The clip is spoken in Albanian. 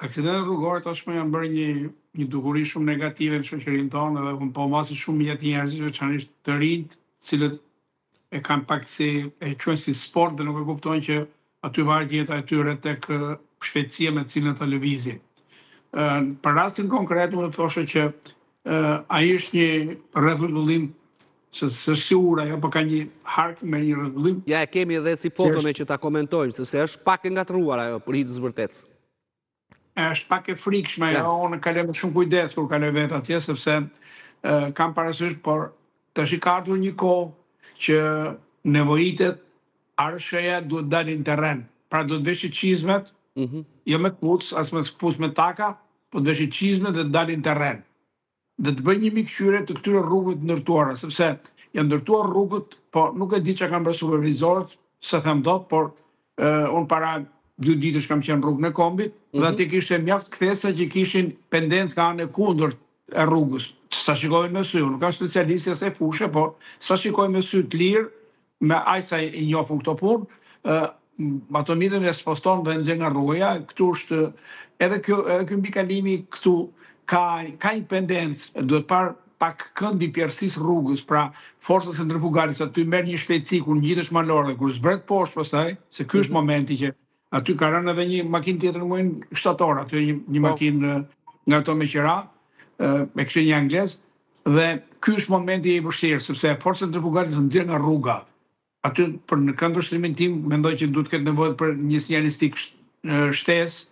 Aksidentet rrugore tashmë janë bërë një dukuri shumë negative në shoqërinë tonë dhe unë po masin shumë jetë njerëzish, veçanërisht të rinjt, cilët e kanë pak si e quajnë si sport dhe nuk e kuptojnë që aty varet jeta e tyre tek shpejtësia me cilën ata lëvizin. Për rastin konkret unë thoshe që ai është një rrethullim se si ura ajo, po ka një hark me një rrethullim. Ja, e kemi edhe si foto me që ta komentojmë, sepse është pak e ngatruar ajo për hitës vërtetës. Është pak e frikshme ajo, unë kaloj me shumë kujdes kur kaloj vet atje, sepse kam parasysh, por tash ka ardhur një kohë që nevojitet arshëja duhet dalin në terren. Pra duhet veshi çizmet, jo me kpuc, as me kpuc me taka, po të veshi çizmet dhe të dalin në terren. Dhe të bëj një mikqyre të këtyre rrugëve të ndërtuara, sepse janë ndërtuar rrugët, po nuk e di çka kanë bërë supervizorët, se them dot, por unë para 2 ditësh kam qenë rrugën e Kombit, dhe aty kishte mjaft kthesa që kishin pendencë nga ana e kundërt e rrugës. Sa shikoj me sy, nuk kam specialist as e fushë, po sa shikoj me sy të lirë, me aq sa i njohun këto punë, matomitën e sposton dhe nxjerr nga rruga. Këtu është edhe ky mbikalimi këtu ka një pendencë, duhet par pak kënd i pjerësisë rrugës, pra forca centrifugale, se aty merr një shpejtësi kur ngjitesh malor dhe kur zbret poshtë pastaj, se ky është momenti që aty ka rënë edhe një makinë tjetër muin shtator, aty një makinë nga ato me qira, me kishte një anglez, dhe ky është momenti i vështirë, sepse forca centrifugale nxjerr nga rruga. Aty për në kënd vështrimin tim mendoj që duhet të ketë nevojë për një sinjalistik shtesë